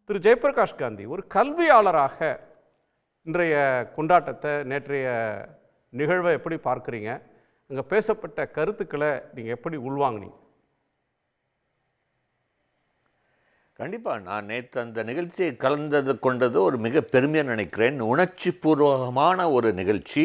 திரு ஜெயபிரகாஷ் காந்தி ஒரு கல்வியாளராக இன்றைய கொண்டாட்டத்தை, நேற்றைய நிகழ்வை எப்படி பார்க்குறீங்க? அங்கே பேசப்பட்ட கருத்துக்களை நீங்கள் எப்படி உள்வாங்கினீங்க? கண்டிப்பாக நான் நேற்று அந்த நிகழ்ச்சியை கொண்டது ஒரு மிக பெருமையாக நினைக்கிறேன். உணர்ச்சி பூர்வமான ஒரு நிகழ்ச்சி,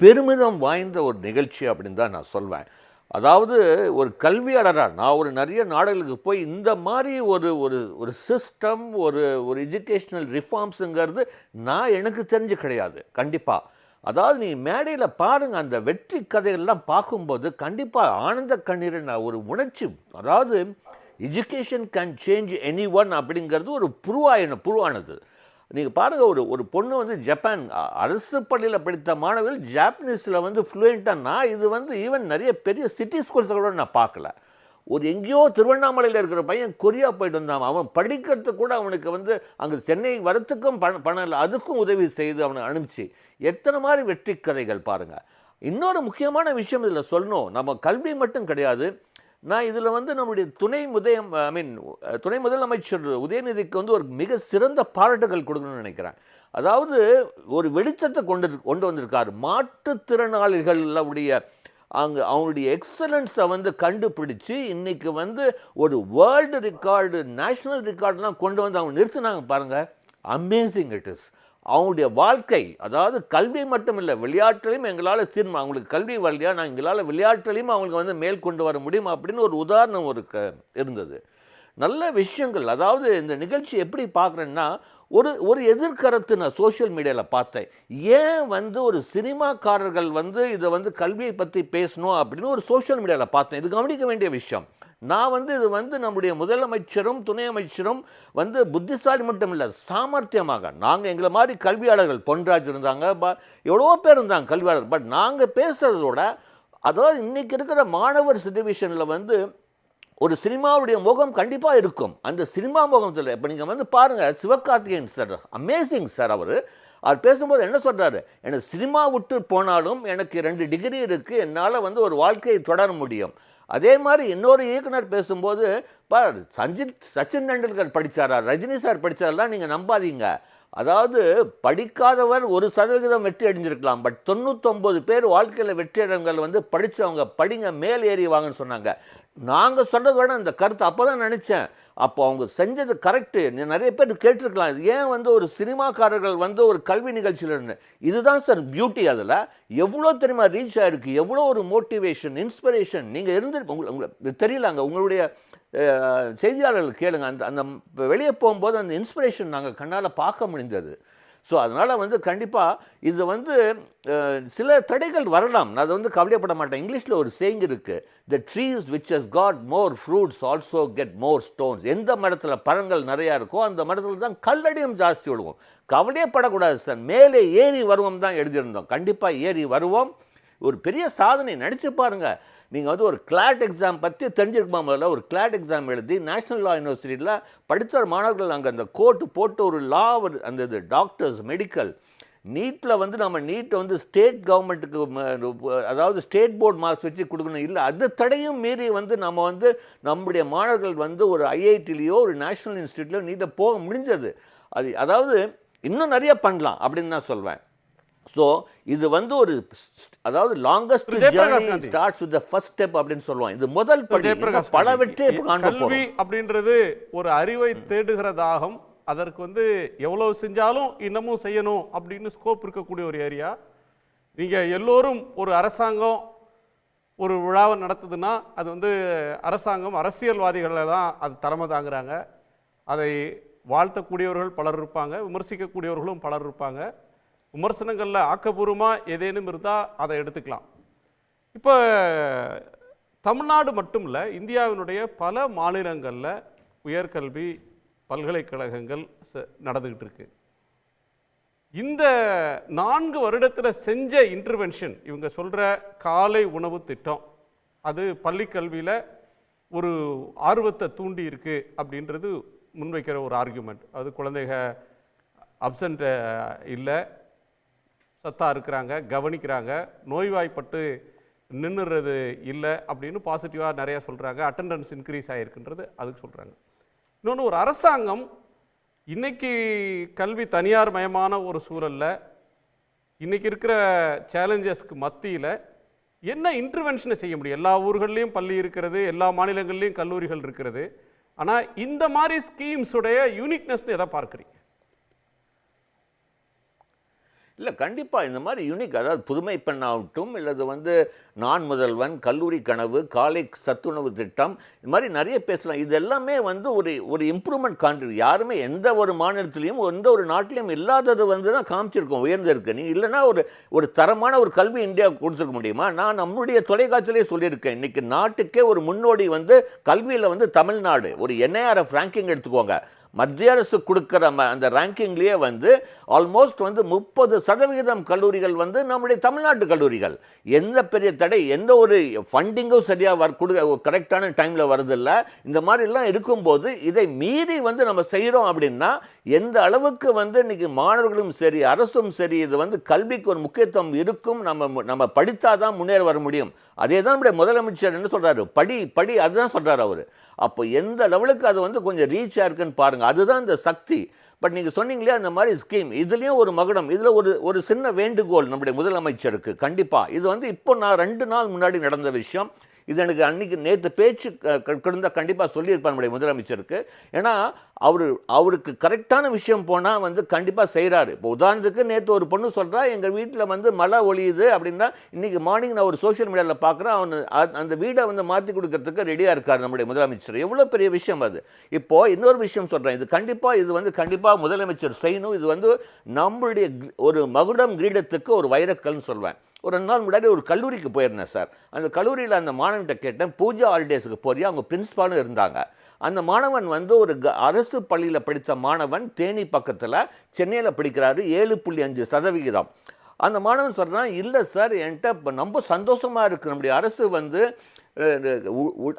பெருமிதம் வாய்ந்த ஒரு நிகழ்ச்சி அப்படின்னு தான் நான் சொல்வேன். அதாவது ஒரு கல்வியாளராக நான் நிறைய நாடுகளுக்கு போய் இந்த மாதிரி ஒரு ஒரு ஒரு சிஸ்டம், ஒரு ஒரு எஜுகேஷ்னல் ரிஃபார்ம்ஸுங்கிறது நான் எனக்கு தெரிஞ்சு கிடையாது. கண்டிப்பாக அதாவது நீ மேடையில் பாருங்கள், அந்த வெற்றி கதைகள்லாம் பார்க்கும்போது கண்டிப்பாக ஆனந்த கண்ணீர் ஒரு உணர்ச்சி. அதாவது education can change any one அப்படிங்கிறது ஒரு புருவானது. நீங்கள் பாருங்கள், ஒரு பொண்ணு ஜப்பான் அரசு பள்ளியில் படித்த மாணவர்கள் ஜாப்பனீஸில் ஃப்ளூயண்ட்டாக, இது ஈவன் நிறைய பெரிய சிட்டி ஸ்கூல்ஸை கூட நான் பார்க்கல. எங்கேயோ திருவண்ணாமலையில் இருக்கிற பையன் கொரியா போயிட்டு வந்தான். அவன் படிக்கிறதுக்கு கூட அவனுக்கு அங்கே சென்னை வரத்துக்கும் பணம் இல்லை, அதுக்கும் உதவி செய்து அவனை அனுப்பிச்சு. எத்தனை மாதிரி வெற்றி கதைகள் பாருங்கள். இன்னொரு முக்கியமான விஷயம் இதில் சொல்லணும், நம்ம கல்வி மட்டும் கிடையாது. நான் இதில் நம்முடைய துணை முதலமைச்சர் உதயநிதிக்கு ஒரு மிக சிறந்த பாராட்டுகள் கொடுக்கணும்னு நினைக்கிறேன். அதாவது ஒரு வெளிச்சத்தை கொண்டு வந்திருக்காரு. மாற்றுத்திறனாளிகளுடைய அவங்களுடைய எக்ஸலன்ஸை கண்டுபிடிச்சு இன்னைக்கு ஒரு வேர்ல்டு ரெக்கார்டு, நேஷ்னல் ரெக்கார்டுலாம் கொண்டு அவங்க நிறுத்தினாங்க பாருங்கள். Amazing it is. அவங்களுடைய வாழ்க்கை, அதாவது கல்வி மட்டும் இல்லை, விளையாட்டுலையும் எங்களால் அவங்களுக்கு கல்வி வரலையா, நான் எங்களால் விளையாட்டுலையும் அவங்களுக்கு மேல் கொண்டு வர முடியும் அப்படின்னு ஒரு உதாரணம் இருந்தது. நல்ல விஷயங்கள். அதாவது இந்த நிகழ்ச்சி எப்படி பார்க்குறேன்னா, ஒரு எதிர்கருத்து நான் சோஷியல் மீடியாவில் பார்த்தேன். ஏன் ஒரு சினிமாக்காரர்கள் இதை கல்வியை பற்றி பேசணும் அப்படின்னு ஒரு சோஷியல் மீடியாவில் பார்த்தேன். இது கவனிக்க வேண்டிய விஷயம். நான் இது நம்முடைய முதலமைச்சரும் துணை அமைச்சரும் புத்திசாலி மட்டும் இல்லை, சாமர்த்தியமாக, நாங்கள் எங்களை மாதிரி கல்வியாளர்கள், பொன்ராஜ் இருந்தாங்க, எவ்வளோ பேர் இருந்தாங்க கல்வியாளர்கள். பட் நாங்கள் பேசுகிறதோட, அதாவது இன்றைக்கி இருக்கிற மாணவர் சிச்சுவேஷனில் ஒரு சினிமாவுடைய முகம் கண்டிப்பாக இருக்கும். அந்த சினிமா முகத்தில் இப்போ நீங்கள் பாருங்கள், சிவகார்த்திகேயன் சார், அமேசிங் சார். அவர் பேசும்போது என்ன சொல்கிறாரு, எனக்கு சினிமா விட்டு போனாலும் எனக்கு 2 டிகிரி இருக்குது, என்னால் ஒரு வாழ்க்கையை தொடர முடியும். அதே மாதிரி இன்னொரு இயக்குனர் பேசும்போது, சச்சின் டெண்டுல்கர் படித்தாரா, ரஜினி சார் படித்தாரெல்லாம் நீங்கள் நம்பாதீங்க. அதாவது படிக்காதவர் 1% வெற்றி அடைஞ்சிருக்கலாம், பட் 99 பேர் வாழ்க்கையில் வெற்றி அடைஞ்சவங்க படித்தவங்க, படிங்க, மேல் ஏறி வாங்கன்னு சொன்னாங்க. நாங்கள் சொல்கிறத விட அந்த கருத்து அப்போ தான் நினச்சேன், அப்போ அவங்க செஞ்சது கரெக்டு. நிறைய பேர் கேட்டிருக்கலாம், ஏன் ஒரு சினிமாக்காரர்கள் ஒரு கல்வி நிகழ்ச்சியில். இதுதான் சார் பியூட்டி. அதில் எவ்வளோ தெரியுமா ரீச் ஆகிருக்கு, எவ்வளோ ஒரு மோட்டிவேஷன், இன்ஸ்பிரேஷன். நீங்கள் உங்களுக்கு தெரியல, அங்கே உங்களுடைய செய்தியாளர்கள் கேளுங்க, அந்த வெளியே போகும்போது அந்த இன்ஸ்பிரேஷன் நாங்கள் கண்ணால் பார்க்க முடிந்தது. ஸோ அதனால் கண்டிப்பாக இது சில தடைகள் வரலாம், நான் அதை கவலைப்பட மாட்டேன். இங்கிலீஷில் ஒரு சேயிங் இருக்குது, the trees which has got more fruits also get more stones. எந்த மரத்தில் பழங்கள் நிறையா இருக்கோ அந்த மரத்தில் தான் கல்லடியும் ஜாஸ்தி விடுவோம். கவலையப்படக்கூடாது சார், மேலே ஏறி வருவோம் தான் எழுதியிருந்தோம். கண்டிப்பாக ஏறி வருவோம். ஒரு பெரிய சாதனை நடித்து பாருங்கள். நீங்கள் ஒரு கிளாட் எக்ஸாம் பற்றி தெரிஞ்சிருக்குமா? முதல்ல ஒரு கிளாட் எக்ஸாம் எழுதி நேஷ்னல் லா யூனிவர்சிட்டியில் படித்த மாணவர்கள் அங்கே அந்த கோர்ட்டு போட்டு ஒரு லா, அந்த இது டாக்டர்ஸ், மெடிக்கல் நீட்டில் நம்ம நீட்டை ஸ்டேட் கவர்மெண்ட்டுக்கு, அதாவது ஸ்டேட் போர்டு மார்க்ஸ் வச்சு கொடுக்கணும், இல்லை அது தடையும் மீறி நம்ம நம்முடைய மாணவர்கள் ஒரு ஐஐடிலேயோ ஒரு நேஷ்னல் இன்ஸ்டியூட்லையோ நீட்டை போக முடிஞ்சது. அதாவது இன்னும் நிறைய பண்ணலாம் அப்படின்னு நான் சொல்வேன். ஸோ இது ஒரு, அதாவது longest journey starts with the first step அப்படின்னு சொல்லுவாங்க. இது முதல் படி, பல வெற்றியை காண்போம். கல்வி அப்படின்றது ஒரு அறிவை தேடுகிறதாகும். அதற்கு எவ்வளவு செஞ்சாலும் இன்னமும் செய்யணும் அப்படின்னு ஸ்கோப் இருக்கக்கூடிய ஒரு ஏரியா. நீங்கள் எல்லோரும் ஒரு அரசாங்கம் ஒரு விழாவை நடத்துதுன்னா அது அரசாங்கம், அரசியல்வாதிகளை தான் அது தலைமை தாங்குறாங்க. அதை வாழ்த்தக்கூடியவர்கள் பலர் இருப்பாங்க, விமர்சிக்கக்கூடியவர்களும் பலர் இருப்பாங்க. விமர்சனங்களில் ஆக்கப்பூர்வமாக ஏதேனும் இருந்தால் அதை எடுத்துக்கலாம். இப்போ தமிழ்நாடு மட்டும் இல்லை, இந்தியாவினுடைய பல மாநிலங்களில் உயர்கல்வி பல்கலைக்கழகங்கள் நடந்துக்கிட்டு இருக்கு. இந்த 4 வருடத்தில் செஞ்ச இன்டர்வென்ஷன், இவங்க சொல்கிற காலை உணவு திட்டம், அது பள்ளிக்கல்வியில் ஒரு ஆர்வத்தை தூண்டி இருக்கு அப்படின்றது முன்வைக்கிற ஒரு ஆர்கியூமெண்ட். அது குழந்தைக அப்சண்ட் இல்லை, சத்தாக இருக்கிறாங்க, கவனிக்கிறாங்க, நோய்வாய்ப்பட்டு நின்றுறது இல்லை அப்படின்னு பாசிட்டிவாக நிறையா சொல்கிறாங்க. அட்டெண்டன்ஸ் இன்க்ரீஸ் ஆகிருக்குன்றது அதுக்கு சொல்கிறாங்க. இன்னொன்று, ஒரு அரசாங்கம் இன்னைக்கு கல்வி தனியார் மயமான ஒரு சூழல்ல இன்னைக்கு இருக்கிற சேலஞ்சஸ்க்கு மத்தியில் என்ன இன்டர்வென்ஷனை செய்ய முடியும்? எல்லா ஊர்கள்லையும் பள்ளி இருக்கிறது, எல்லா மாநிலங்கள்லையும் கல்லூரிகள் இருக்கிறது. ஆனால் இந்த மாதிரி ஸ்கீம்ஸுடைய யூனிக்னஸ்னு எதை பார்க்குறீங்க? இல்லை, கண்டிப்பாக இந்த மாதிரி யூனிக், அதாவது புதுமை பெண்ணாகட்டும், இல்லது நான் முதல்வன், கல்லூரி கனவு, காலை சத்துணவு திட்டம், இது மாதிரி நிறைய பேசலாம். இது எல்லாமே ஒரு இம்ப்ரூவ்மெண்ட் காண்றது. யாருமே எந்த ஒரு மாநிலத்திலையும் எந்த ஒரு நாட்டிலையும் இல்லாதது தான் காமிச்சிருக்கோம், உயர்ந்திருக்கு. நீ இல்லைன்னா ஒரு தரமான ஒரு கல்வி இந்தியா கொடுத்துருக்க முடியுமா? நான் நம்முடைய தொலைக்காட்சியிலே சொல்லியிருக்கேன், இன்னைக்கு நாட்டுக்கே ஒரு முன்னோடி கல்வியில் தமிழ்நாடு. ஒரு NIRF ரேங்கிங் எடுத்துக்கோங்க, மத்திய அரசு கொடுக்குற அந்த ரேங்கிங்லேயே ஆல்மோஸ்ட் 30% கல்லூரிகள் நம்முடைய தமிழ்நாட்டு கல்லூரிகள். எந்த பெரிய தடை, எந்த ஒரு ஃபண்டிங்கும் சரியாக கரெக்டான டைமில் வருதில்லை. இந்த மாதிரிலாம் இருக்கும்போது இதை மீறி நம்ம செய்கிறோம் அப்படின்னா எந்த அளவுக்கு இன்னைக்கு மாணவர்களும் சரி, அரசும் சரி, இது கல்விக்கு ஒரு முக்கியத்துவம் இருக்கும். நம்ம படித்தாதான் முன்னேற வர முடியும். அதே தான் நம்முடைய முதலமைச்சர் என்ன சொல்கிறாரு, படி அதுதான் சொல்கிறார் அவர். அப்போ எந்த லெவலுக்கு அது கொஞ்சம் ரீச் ஆயிருக்குன்னு பாருங்கள். அதுதான் இந்த சக்தி. பட் நீங்கள் சொன்னீங்களே அந்த மாதிரி ஸ்கீம், இதுலேயும் ஒரு மகுடம், இதில் ஒரு சின்ன வேண்டுகோள் நம்முடைய முதலமைச்சருக்கு. கண்டிப்பாக இது இப்போ நான் 2 நாள் முன்னாடி நடந்த விஷயம். இது எனக்கு நேற்று பேச்சு கிடந்தால் கண்டிப்பாக சொல்லியிருப்பார் நம்முடைய முதலமைச்சருக்கு. ஏன்னா அவருக்கு கரெக்டான விஷயம் போனால் கண்டிப்பாக செய்கிறாரு. இப்போ உதாரணத்துக்கு நேற்று ஒரு பொண்ணு சொல்கிறா, எங்கள் வீட்டில் மழை ஒழியுது அப்படின்னா, இன்றைக்கி மார்னிங் நான் ஒரு சோஷியல் மீடியாவில் பார்க்குறேன், அந்த வீடை மாற்றி கொடுக்கறதுக்கு ரெடியாக இருக்கார் நம்முடைய முதலமைச்சர். எவ்வளோ பெரிய விஷயம் அது. இப்போது இன்னொரு விஷயம் சொல்கிறேன், இது கண்டிப்பாக முதலமைச்சர் செய்யணும். இது நம்மளுடைய ஒரு மகுடம் கிரீடத்துக்கு ஒரு வைரக்கல்னு சொல்வேன். ஒரு 2 நாள் முன்னாடி ஒரு கல்லூரிக்கு போயிருந்தேன் சார். அந்த கல்லூரியில் அந்த மாணவன்கிட்ட கேட்டேன், பூஜா ஹாலிடேஸுக்கு போறியா? அவங்க பிரின்ஸ்பாலும் இருந்தாங்க. அந்த மாணவன் ஒரு அரசு பள்ளியில் படித்த மாணவன், தேனி பக்கத்தில் சென்னையில் படிக்கிறாரு, 7.5%. அந்த மாணவன் சொல்கிறான், இல்லை சார், என்கிட்ட ரொம்ப சந்தோஷமாக இருக்குது, நம்முடைய அரசு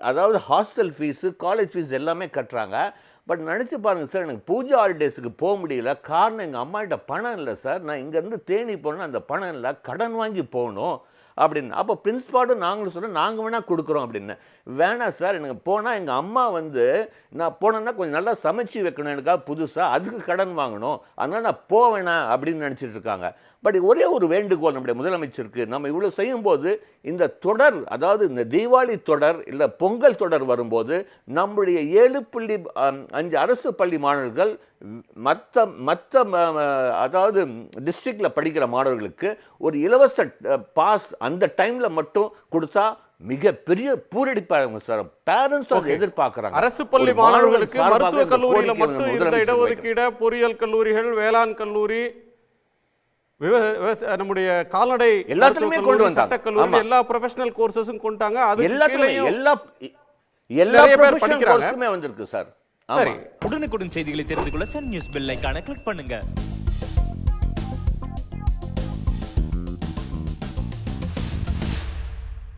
அதாவது ஹாஸ்டல் ஃபீஸு, காலேஜ் ஃபீஸ் எல்லாமே கட்டுறாங்க. பட் நினச்சி பாருங்கள் சார், எனக்கு பூஜா ஹாலிடேஸுக்கு போக முடியல. காரணம், எங்கள் அம்மாகிட்ட பணம் இல்லை சார். நான் இங்கேருந்து தேனி போனால் அந்த பணம் இல்லை, கடன் வாங்கி போகணும் அப்படின்னு. அப்போ பிரின்ஸ்பாலும் நாங்களும் சொல்கிறோம், நாங்கள் வேணால் கொடுக்குறோம் அப்படின்னு. வேணாம் சார், எனக்கு போனால் எங்கள் அம்மா நான் போனேன்னா கொஞ்சம் நல்லா சமைச்சு வைக்கணும், எனக்காக புதுசாக, அதுக்கு கடன் வாங்கணும், அதனால் நான் போவேணாம் அப்படின்னு நினச்சிட்டு இருக்காங்க. பட் ஒரே ஒரு வேண்டுகோள் நம்முடைய முதலமைச்சருக்கு, நம்ம இவ்வளோ செய்யும்போது இந்த தொடர், அதாவது இந்த தீபாவளி தொடர் இல்லை பொங்கல் தொடர் வரும்போது நம்முடைய 7.5 அரசு பள்ளி மாணவர்கள் மற்ற அதாவது டிஸ்ட்ரிக்டில் படிக்கிற மாணவர்களுக்கு ஒரு இலவச பாஸ் அந்த டைமில் மட்டும் கொடுத்தா மிகப்பெரிய பூரடிப்பாங்க சார். பேரண்ட்ஸ் அதை எதிர்பார்க்குறாங்க. அரசு பள்ளி மாணவர்களுக்கு மருத்துவக் கல்லூரியில் மட்டும் இருந்த இடஒதுக்கீட, பொறியியல் கல்லூரிகள், வேளாண் கல்லூரி, நம்முடைய கால்நடை எல்லாத்துலயுமே கொண்டு வந்தாங்க. கல்லூரி, எல்லா ப்ரொஃபஷனல் கோர்சஸும் கொண்டாங்க. அது எல்லா ப்ரொஃபஷனல் கோர்ஸுமே வந்திருக்கு சார். உடனுக்குடன் செய்திகளை தெரிந்து கொள்ள சன் நியூஸ் பெல் ஐகானை கிளிக் பண்ணுங்க.